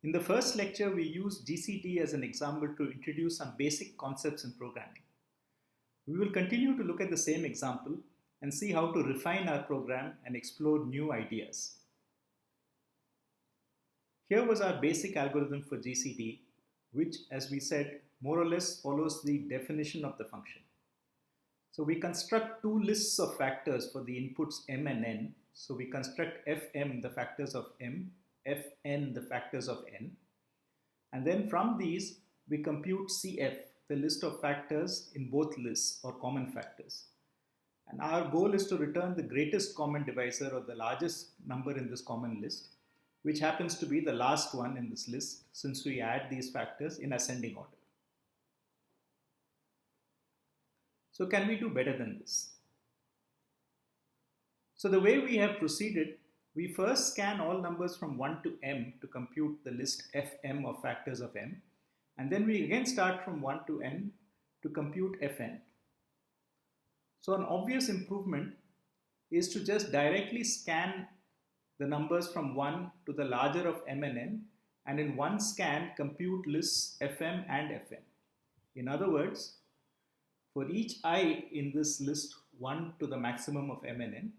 In the first lecture, we used GCD as an example to introduce some basic concepts in programming. We will continue to look at the same example and see how to refine our program and explore new ideas. Here was our basic algorithm for GCD, which, as we said, more or less follows the definition of the function. So we construct two lists of factors for the inputs m and n. So we construct fm, the factors of m, fn, the factors of n. And then from these, we compute cf, the list of factors in both lists or common factors. And our goal is to return the greatest common divisor or the largest number in this common list, which happens to be the last one in this list since we add these factors in ascending order. So can we do better than this? So the way we have proceeded, we first scan all numbers from 1 to m to compute the list fm of factors of m, and then we again start from 1 to n to compute fn. So an obvious improvement is to just directly scan the numbers from 1 to the larger of m and n, and in one scan compute lists fm and fn. In other words, for each I in this list 1 to the maximum of m and n,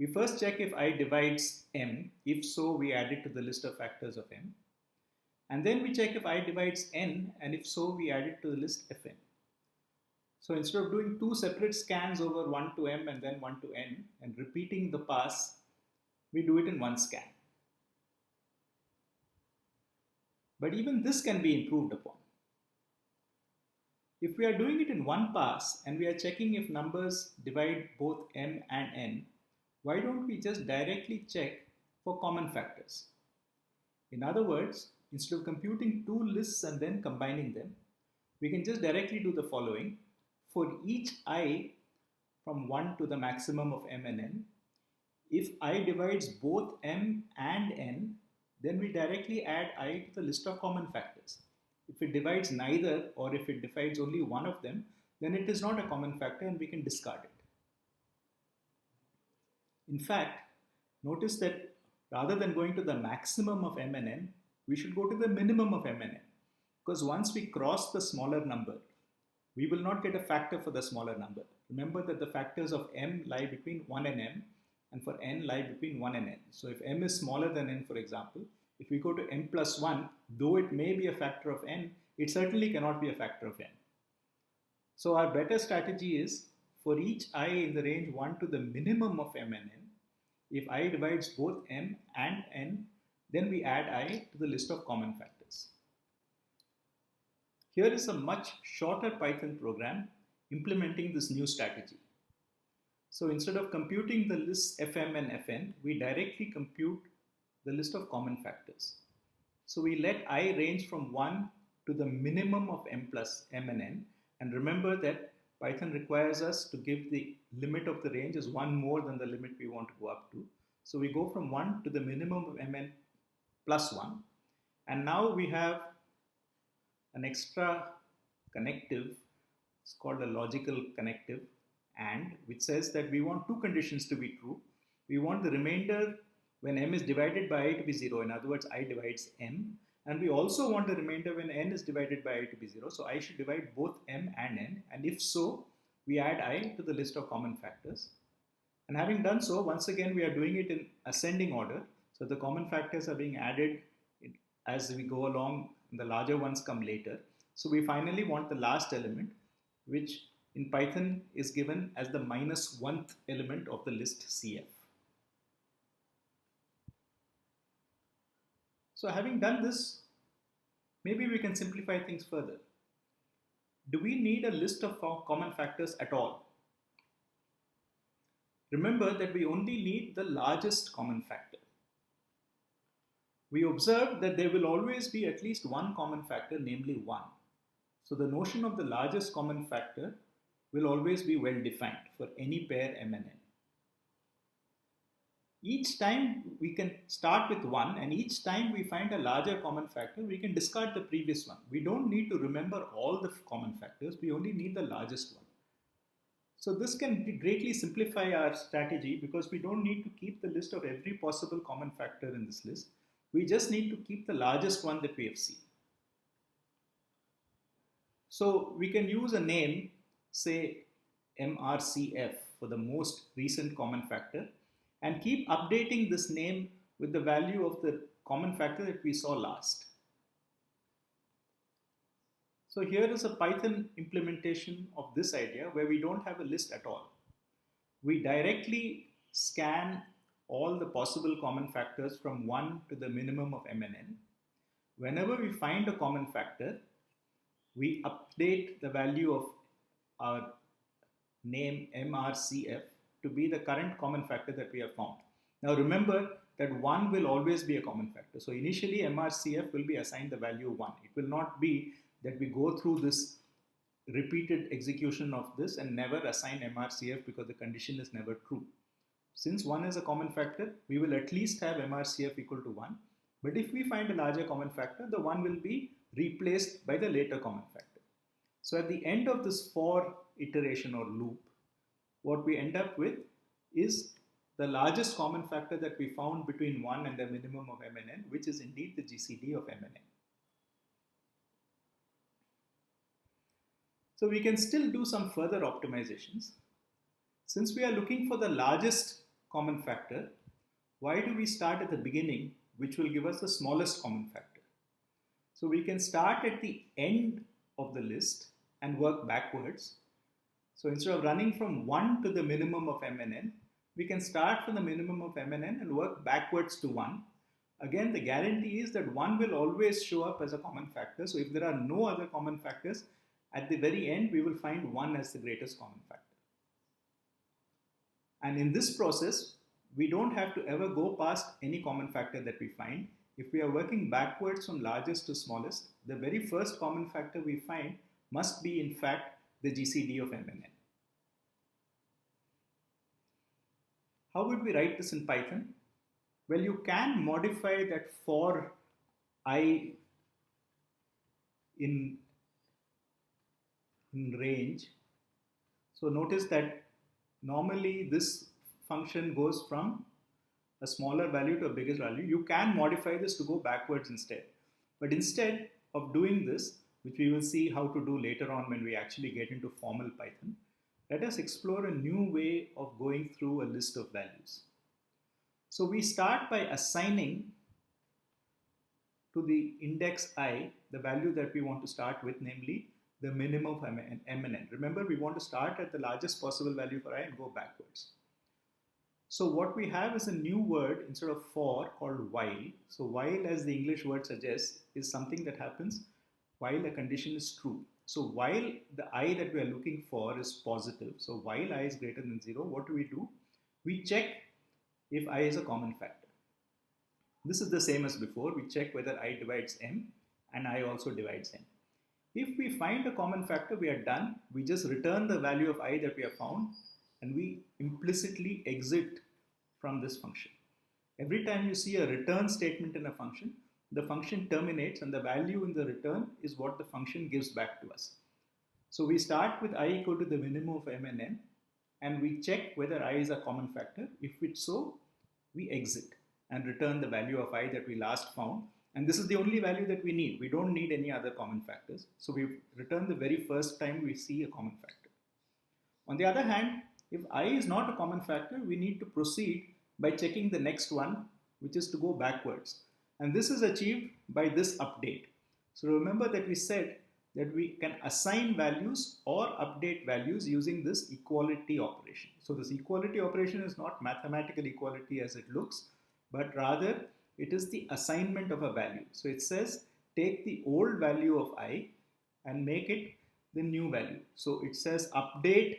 we first check if I divides m. If so, we add it to the list of factors of m. And then we check if I divides n, and if so, we add it to the list fn. So instead of doing two separate scans over 1 to m and then 1 to n and repeating the pass, we do it in one scan. But even this can be improved upon. If we are doing it in one pass and we are checking if numbers divide both m and n, why don't we just directly check for common factors? In other words, instead of computing two lists and then combining them, we can just directly do the following. For each I from 1 to the maximum of m and n, if I divides both m and n, then we directly add I to the list of common factors. If it divides neither, or if it divides only one of them, then it is not a common factor and we can discard it. In fact, notice that rather than going to the maximum of m and n, we should go to the minimum of m and n. Because once we cross the smaller number, we will not get a factor for the smaller number. Remember that the factors of m lie between 1 and m, and for n lie between 1 and n. So if m is smaller than n, for example, if we go to m plus 1, though it may be a factor of n, it certainly cannot be a factor of n. So our better strategy is, for each I in the range 1 to the minimum of m and n, if I divides both m and n, then we add I to the list of common factors. Here is a much shorter Python program implementing this new strategy. So instead of computing the lists fm and fn, we directly compute the list of common factors. So we let I range from 1 to the minimum of m plus m and n, and remember that Python requires us to give the limit of the range as one more than the limit we want to go up to. So we go from 1 to the minimum of mn plus 1, and now we have an extra connective. It's called a logical connective, and which says that we want two conditions to be true. We want the remainder when m is divided by I to be 0, in other words, I divides m, and we also want the remainder when n is divided by I to be 0, so I should divide both m and n, and if so, we add I to the list of common factors. And having done so, once again we are doing it in ascending order, so the common factors are being added as we go along, and the larger ones come later. So we finally want the last element, which in Python is given as the minus 1th element of the list cf. So having done this, maybe we can simplify things further. Do we need a list of common factors at all? Remember that we only need the largest common factor. We observe that there will always be at least one common factor, namely 1. So the notion of the largest common factor will always be well defined for any pair m and n. Each time we can start with 1, and each time we find a larger common factor, we can discard the previous one. We don't need to remember all the common factors, we only need the largest one. So this can greatly simplify our strategy because we don't need to keep the list of every possible common factor in this list. We just need to keep the largest one that we have seen. So we can use a name, say MRCF for the most recent common factor, and keep updating this name with the value of the common factor that we saw last. So here is a Python implementation of this idea where we don't have a list at all. We directly scan all the possible common factors from 1 to the minimum of MNN. Whenever we find a common factor, we update the value of our name MRCF to be the current common factor that we have found. Now remember that 1 will always be a common factor. So initially MRCF will be assigned the value 1. It will not be that we go through this repeated execution of this and never assign MRCF because the condition is never true. Since 1 is a common factor, we will at least have MRCF equal to 1. But if we find a larger common factor, the 1 will be replaced by the later common factor. So at the end of this for iteration or loop, what we end up with is the largest common factor that we found between 1 and the minimum of MNN, which is indeed the GCD of MNN. So we can still do some further optimizations. Since we are looking for the largest common factor, why do we start at the beginning, which will give us the smallest common factor? So we can start at the end of the list and work backwards. So instead of running from 1 to the minimum of MNN, we can start from the minimum of MNN and work backwards to 1. Again, the guarantee is that 1 will always show up as a common factor. So if there are no other common factors, at the very end, we will find 1 as the greatest common factor. And in this process, we don't have to ever go past any common factor that we find. If we are working backwards from largest to smallest, the very first common factor we find must be in fact the GCD of MNN. How would we write this in Python? Well, you can modify that for I in range. So notice that normally this function goes from a smaller value to a bigger value. You can modify this to go backwards instead. But instead of doing this, which we will see how to do later on when we actually get into formal Python, let us explore a new way of going through a list of values. So we start by assigning to the index I the value that we want to start with, namely the minimum of MNN. Remember, we want to start at the largest possible value for I and go backwards. So what we have is a new word instead of for called while. So while, as the English word suggests, is something that happens while a condition is true. So while the I that we are looking for is positive, so while I is greater than 0, what do? We check if I is a common factor. This is the same as before. We check whether I divides M and I also divides M. If we find a common factor, we are done. We just return the value of I that we have found and we implicitly exit from this function. Every time you see a return statement in a function, the function terminates and the value in the return is what the function gives back to us. So we start with I equal to the minimum of MNN and we check whether I is a common factor. If it's so, we exit and return the value of I that we last found. And this is the only value that we need. We don't need any other common factors. So we return the very first time we see a common factor. On the other hand, if I is not a common factor, we need to proceed by checking the next one, which is to go backwards. And this is achieved by this update. So remember that we said that we can assign values or update values using this equality operation. So this equality operation is not mathematical equality as it looks, but rather it is the assignment of a value. So it says take the old value of I and make it the new value. So it says update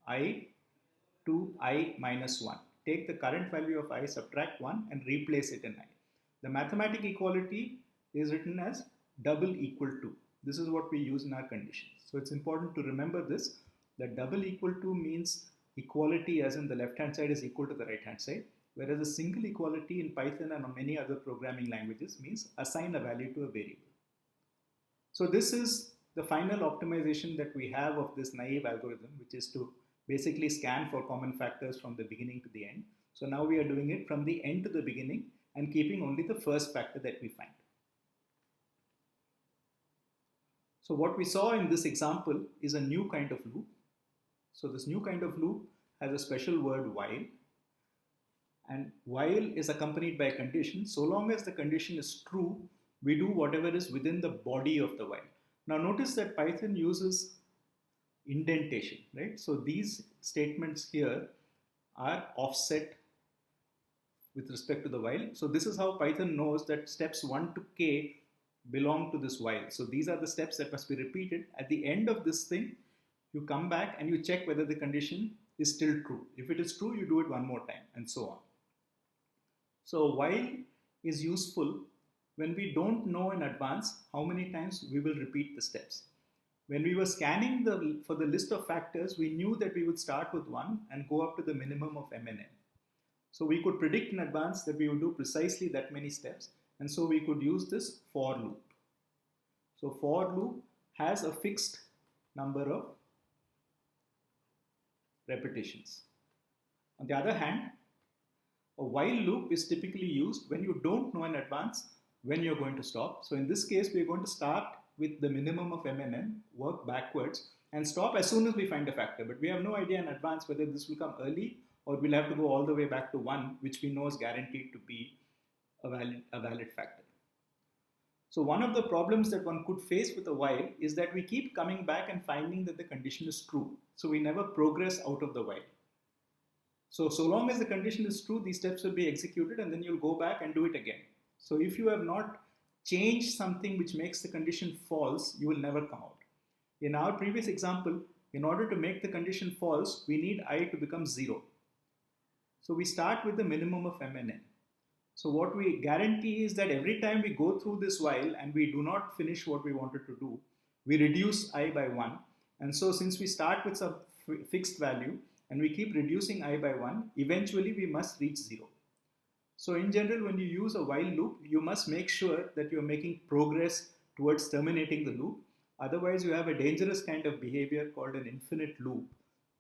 I to I minus 1. Take the current value of I, subtract 1 and replace it in I. The mathematical equality is written as double equal to. This is what we use in our conditions. So it's important to remember this, that double equal to means equality as in the left hand side is equal to the right hand side, whereas a single equality in Python and on many other programming languages means assign a value to a variable. So this is the final optimization that we have of this naive algorithm, which is to basically scan for common factors from the beginning to the end. So now we are doing it from the end to the beginning and keeping only the first factor that we find. So what we saw in this example is a new kind of loop. So this new kind of loop has a special word while, and while is accompanied by a condition. So long as the condition is true, we do whatever is within the body of the while. Now notice that Python uses indentation, right? So these statements here are offset with respect to the while. So this is how Python knows that steps 1 to k belong to this while. So these are the steps that must be repeated. At the end of this thing, you come back and you check whether the condition is still true. If it is true, you do it one more time, and so on. So while is useful when we don't know in advance how many times we will repeat the steps. When we were scanning for the list of factors, we knew that we would start with 1 and go up to the minimum of m and n. So we could predict in advance that we would do precisely that many steps, and so we could use this for loop. So for loop has a fixed number of repetitions. On the other hand, a while loop is typically used when you don't know in advance when you're going to stop. So in this case, we're going to start with the minimum of m and n, work backwards, and stop as soon as we find a factor. But we have no idea in advance whether this will come early or we'll have to go all the way back to 1, which we know is guaranteed to be a valid factor. So one of the problems that one could face with a while is that we keep coming back and finding that the condition is true. So we never progress out of the while. So long as the condition is true, these steps will be executed and then you'll go back and do it again. So if you have not changed something which makes the condition false, you will never come out. In our previous example, in order to make the condition false, we need I to become 0. So we start with the minimum of m and n. So what we guarantee is that every time we go through this while and we do not finish what we wanted to do, we reduce I by 1. And so since we start with some fixed value and we keep reducing I by 1, eventually we must reach 0. So in general, when you use a while loop, you must make sure that you're making progress towards terminating the loop. Otherwise, you have a dangerous kind of behavior called an infinite loop,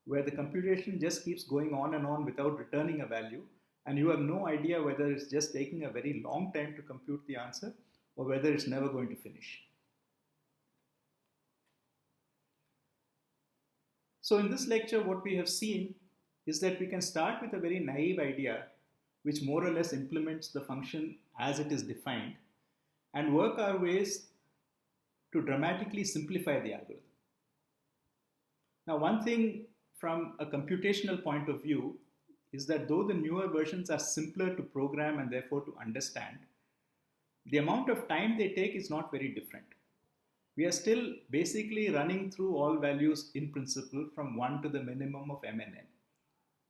where the computation just keeps going on and on without returning a value, and you have no idea whether it's just taking a very long time to compute the answer or whether it's never going to finish. So in this lecture, what we have seen is that we can start with a very naive idea which more or less implements the function as it is defined and work our ways to dramatically simplify the algorithm. Now, one thing from a computational point of view is that though the newer versions are simpler to program and therefore to understand, the amount of time they take is not very different. We are still basically running through all values in principle from 1 to the minimum of m and n.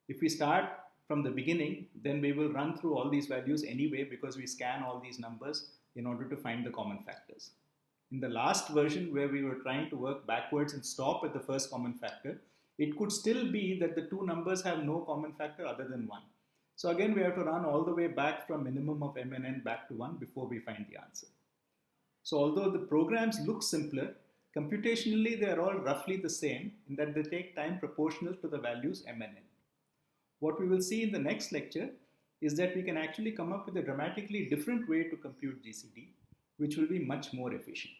If we start from the beginning, then we will run through all these values anyway because we scan all these numbers in order to find the common factors. In the last version where we were trying to work backwards and stop at the first common factor, it could still be that the two numbers have no common factor other than 1. So again, we have to run all the way back from minimum of m and n back to 1 before we find the answer. So although the programs look simpler, computationally they are all roughly the same in that they take time proportional to the values m and n. What we will see in the next lecture is that we can actually come up with a dramatically different way to compute GCD, which will be much more efficient.